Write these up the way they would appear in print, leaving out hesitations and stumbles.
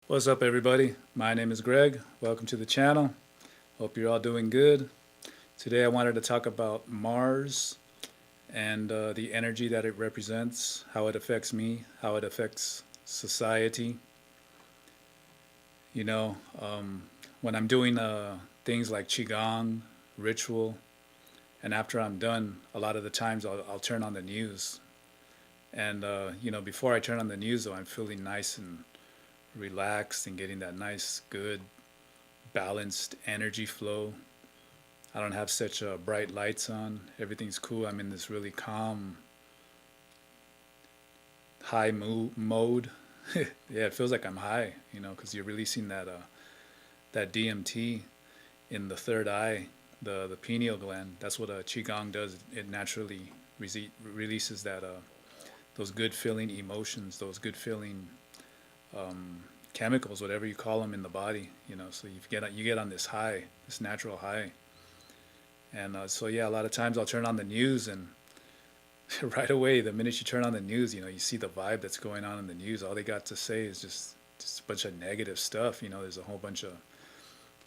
What's up, everybody? My name is Greg. Welcome to the channel. Hope you're all doing good. Today I wanted to talk about Mars and the energy that it represents, how it affects me, how it affects society. You know, when I'm doing things like Qigong, ritual, and after I'm done, a lot of the times I'll turn on the news. And, before I turn on the news, though, I'm feeling nice and relaxed and getting that nice, good, balanced energy flow. I don't have such bright lights on. Everything's cool. I'm in this really calm, high mode. Yeah, it feels like I'm high, because you're releasing that DMT in the third eye, the pineal gland. That's what a qigong does. It naturally releases those good feeling emotions, those good feeling um, chemicals, whatever you call them in the body. So you get on this high, this natural high. And so yeah, a lot of times I'll turn on the news and right away, the minute you turn on the news, you see the vibe that's going on in the news. All they got to say is just a bunch of negative stuff. There's a whole bunch of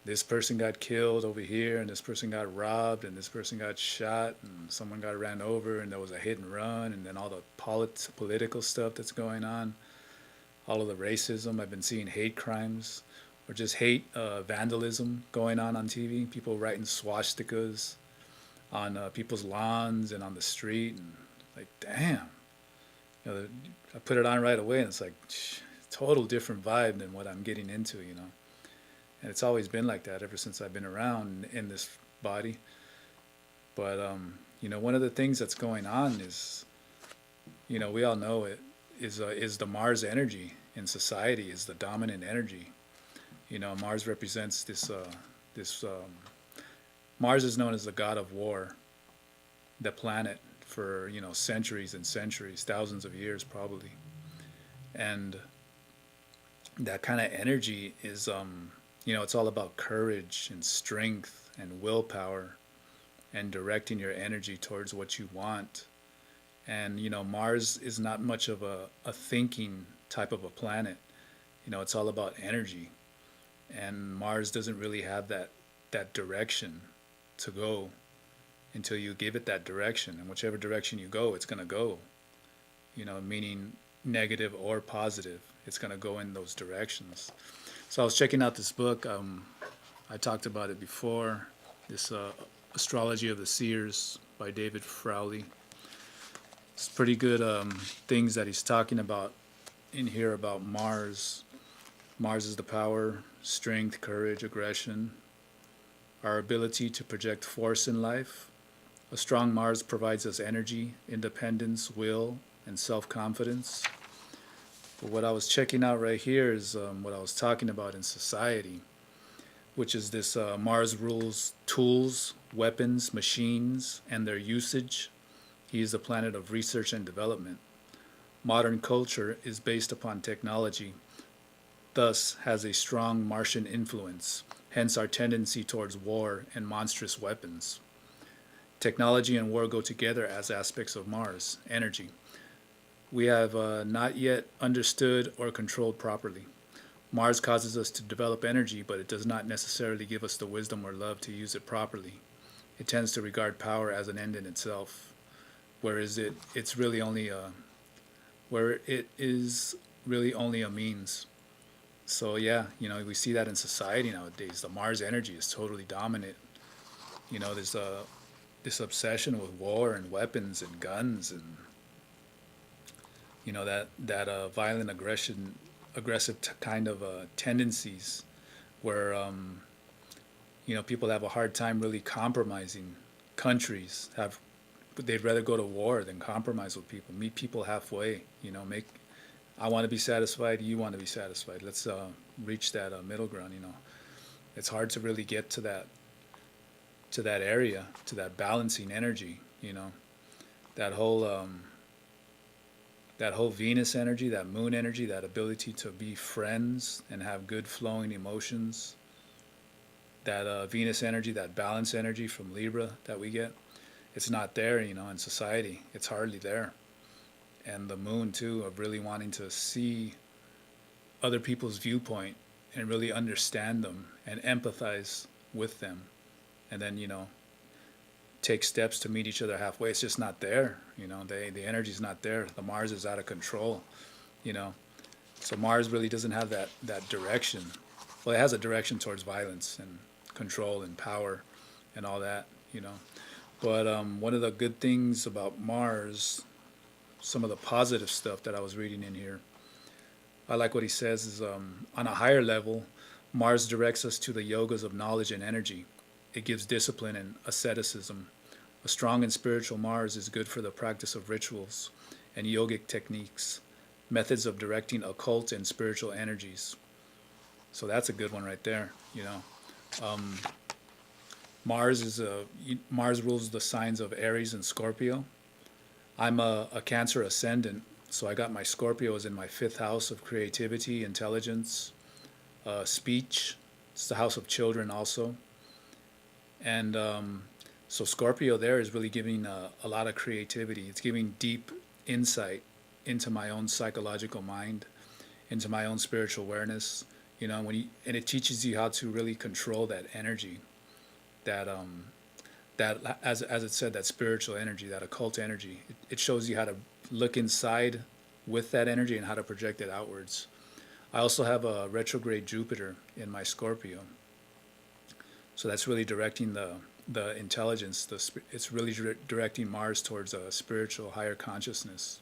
this person got killed over here, and this person got robbed, and this person got shot, and someone got ran over, and there was a hit and run, and then all the political stuff that's going on, all of the racism. I've been seeing hate crimes or just hate vandalism going on TV. People writing swastikas on people's lawns and on the street, and like, damn. I put it on right away, and it's like total different vibe than what I'm getting into. And it's always been like that ever since I've been around in this body. But one of the things that's going on is, we all know it is the Mars energy in society is the dominant energy. Mars represents this. Mars is known as the god of war, the planet for centuries and centuries, thousands of years probably, and that kind of energy is it's all about courage and strength and willpower and directing your energy towards what you want. And Mars is not much of a thinking type of a planet. It's all about energy, and Mars doesn't really have that direction to go until you give it that direction. And whichever direction you go, it's going to go, meaning negative or positive. It's going to go in those directions. So I was checking out this book. I talked about it before. This Astrology of the Seers by David Frowley. It's pretty good things that he's talking about in here about Mars. Mars is the power, strength, courage, aggression, our ability to project force in life. A strong Mars provides us energy, independence, will, and self-confidence. But what I was checking out right here is what I was talking about in society, which is this Mars rules tools, weapons, machines, and their usage. He is the planet of research and development. Modern culture is based upon technology, thus has a strong Martian influence, hence our tendency towards war and monstrous weapons. Technology and war go together as aspects of Mars, energy. We have not yet understood or controlled properly. Mars causes us to develop energy, but it does not necessarily give us the wisdom or love to use it properly. It tends to regard power as an end in itself, whereas it's really only where it is really only a means. So yeah, we see that in society nowadays. The Mars energy is totally dominant. There's this obsession with war and weapons and guns, and that violent aggressive kind of tendencies, where people have a hard time really compromising. Countries have they'd rather go to war than compromise with people. Meet people halfway. Make I want to be satisfied. You want to be satisfied. Let's reach that middle ground. It's hard to really get to that area, to that balancing energy. That whole that whole Venus energy, that moon energy, that ability to be friends and have good flowing emotions, that Venus energy, that balance energy from Libra that we get, it's not there, in society. It's hardly there. And the moon too, of really wanting to see other people's viewpoint and really understand them and empathize with them, and then take steps to meet each other halfway. It's just not there. The energy's not there. The Mars is out of control. You know, so Mars really doesn't have that direction. Well, it has a direction towards violence and control and power and all that. But one of the good things about Mars, some of the positive stuff that I was reading in here, I like what he says is on a higher level, Mars directs us to the yogas of knowledge and energy. It gives discipline and asceticism. A strong and spiritual Mars is good for the practice of rituals and yogic techniques, methods of directing occult and spiritual energies. So that's a good one right there. Mars rules the signs of Aries and Scorpio. I'm a Cancer ascendant, so I got my Scorpio is in my 5th house of creativity, intelligence, speech. It's the house of children also. And so Scorpio there is really giving a lot of creativity. It's giving deep insight into my own psychological mind, into my own spiritual awareness. And it teaches you how to really control that energy, that as it said, that spiritual energy, that occult energy. It shows you how to look inside with that energy and how to project it outwards. I also have a retrograde Jupiter in my Scorpio, so that's really directing the intelligence. It's really directing Mars towards a spiritual higher consciousness.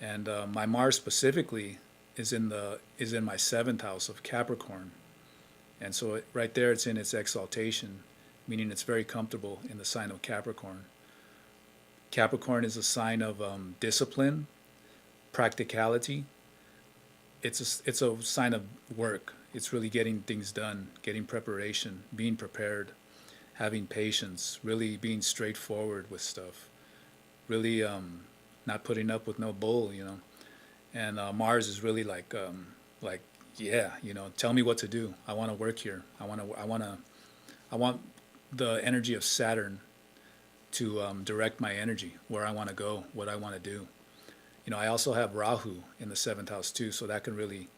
And my Mars specifically is in my 7th house of Capricorn, and so right there it's in its exaltation, meaning it's very comfortable in the sign of Capricorn. Capricorn is a sign of discipline, practicality. It's a sign of work. It's really getting things done, getting preparation, being prepared, having patience, really being straightforward with stuff, really not putting up with no bull. And Mars is really like yeah, tell me what to do. I want to work here. I want the energy of Saturn to direct my energy, where I want to go, what I want to do. I also have Rahu in the 7th house too, so that can really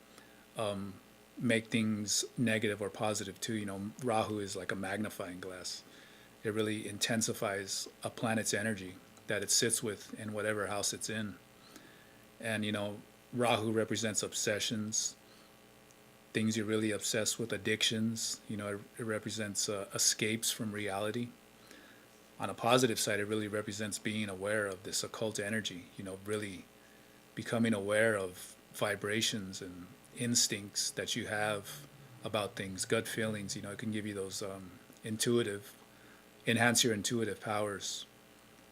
make things negative or positive too. Rahu is like a magnifying glass. It really intensifies a planet's energy that it sits with in whatever house it's in. And Rahu represents obsessions, things you're really obsessed with, addictions. It represents escapes from reality. On a positive side, it really represents being aware of this occult energy, really becoming aware of vibrations and instincts that you have about things, gut feelings. It can give you those enhance your intuitive powers.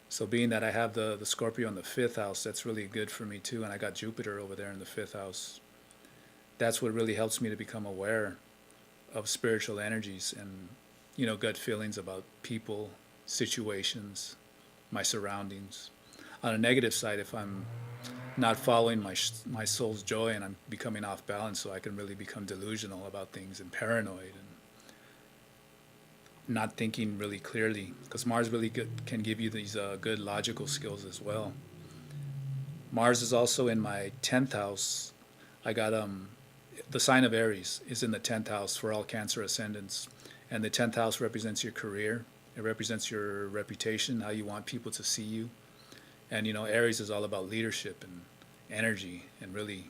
So being that I have the Scorpio in the 5th house, that's really good for me too. And I got Jupiter over there in the 5th house. That's what really helps me to become aware of spiritual energies and, gut feelings about people, situations, my surroundings. On a negative side, if I'm not following my soul's joy and I'm becoming off balance, so I can really become delusional about things and paranoid and not thinking really clearly, because Mars really can give you these good logical skills as well. Mars is also in my 10th house. I got the sign of Aries is in the 10th house for all Cancer ascendants, and the 10th house represents your career. It represents your reputation, how you want people to see you. And Aries is all about leadership and energy and really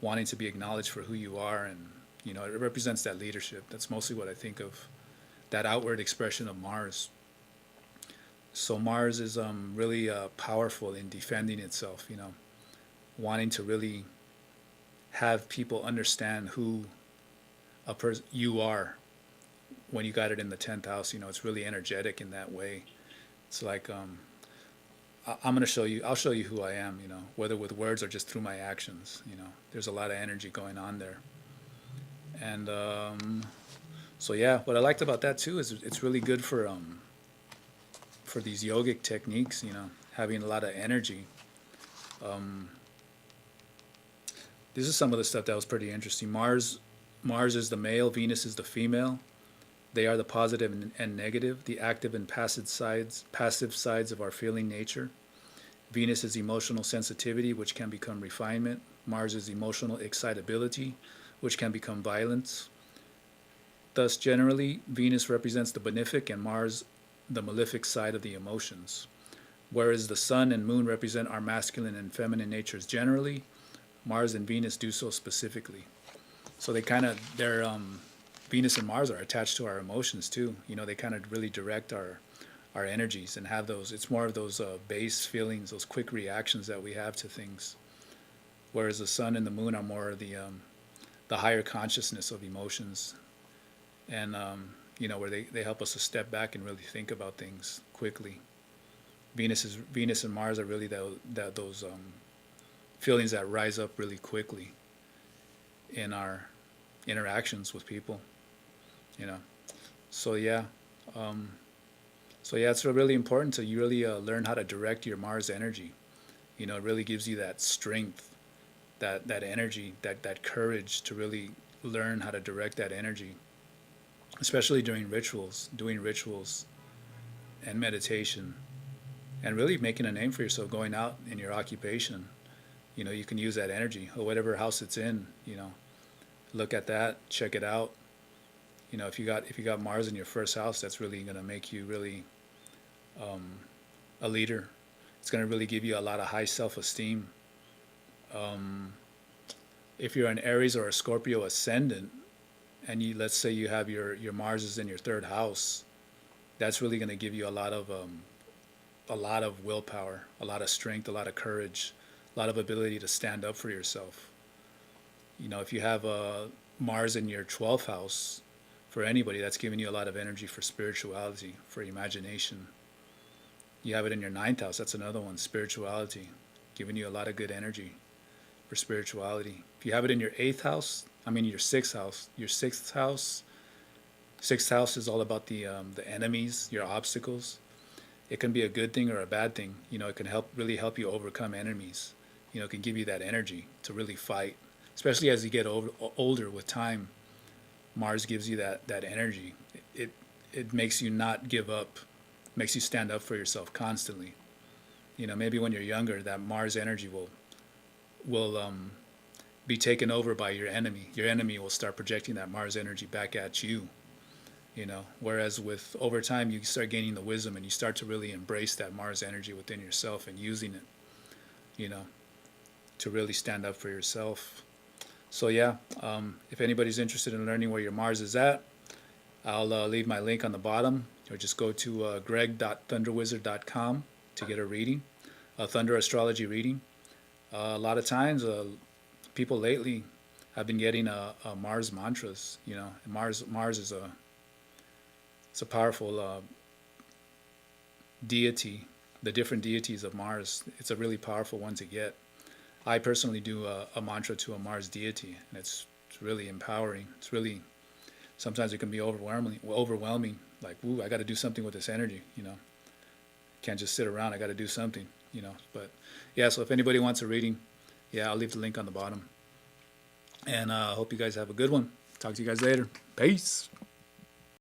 wanting to be acknowledged for who you are, and it represents that leadership. That's mostly what I think of, that outward expression of Mars. So Mars is really powerful in defending itself, wanting to really have people understand who you are when you got it in the 10th house. It's really energetic in that way. It's like I'll show you who I am, whether with words or just through my actions. There's a lot of energy going on there. And so yeah, what I liked about that too is it's really good for these yogic techniques, having a lot of energy. This is some of the stuff that was pretty interesting. Mars is the male, Venus is the female. They are the positive and negative, the active and passive sides of our feeling nature. Venus is emotional sensitivity, which can become refinement. Mars is emotional excitability, which can become violence. Thus, generally, Venus represents the benefic and Mars the malefic side of the emotions. Whereas the Sun and Moon represent our masculine and feminine natures generally, Mars and Venus do so specifically. So they're Venus and Mars are attached to our emotions too. You know, they kind of really direct our energies and have those. It's more of those base feelings, those quick reactions that we have to things. Whereas the Sun and the Moon are more the higher consciousness of emotions, and you know, where they help us to step back and really think about things quickly. Venus and Mars are really those feelings that rise up really quickly in our interactions with people, you know. So yeah, it's really important to you really learn how to direct your Mars energy. You know, it really gives you that strength, that energy, that courage to really learn how to direct that energy, especially during doing rituals and meditation, and really making a name for yourself, going out in your occupation. You know, you can use that energy, or whatever house it's in, you know, look at that, check it out. You know, if you got Mars in your first house, that's really going to make you really a leader. It's going to really give you a lot of high self-esteem. If you're an Aries or a Scorpio ascendant, and let's say you have your Mars is in your third house, that's really going to give you a lot of willpower, a lot of strength, a lot of courage, a lot of ability to stand up for yourself. You know, if you have Mars in your 12th house, for anybody, that's giving you a lot of energy for spirituality, for imagination. You have it in your 9th house, that's another one, spirituality, giving you a lot of good energy for spirituality. If you have it in your 8th house, your 6th house, sixth house is all about the enemies, your obstacles. It can be a good thing or a bad thing. You know, it can really help you overcome enemies. You know, it can give you that energy to really fight, especially as you get older with time. Mars gives you that energy. It makes you not give up, makes you stand up for yourself constantly. You know, maybe when you're younger, that Mars energy will be taken over by your enemy. Your enemy will start projecting that Mars energy back at you. You know, whereas with over time you start gaining the wisdom and you start to really embrace that Mars energy within yourself and using it, you know, to really stand up for yourself. So yeah, if anybody's interested in learning where your Mars is at, I'll leave my link on the bottom, or just go to greg.thunderwizard.com to get a reading, a Thunder Astrology reading. A lot of times, people lately have been getting Mars mantras. You know, Mars is it's a powerful deity. The different deities of Mars, it's a really powerful one to get. I personally do a mantra to a Mars deity, and it's really empowering. It's really, sometimes it can be overwhelming. Like, ooh, I got to do something with this energy. You know, can't just sit around. I got to do something. You know, but yeah. So if anybody wants a reading, yeah, I'll leave the link on the bottom. And I hope you guys have a good one. Talk to you guys later. Peace.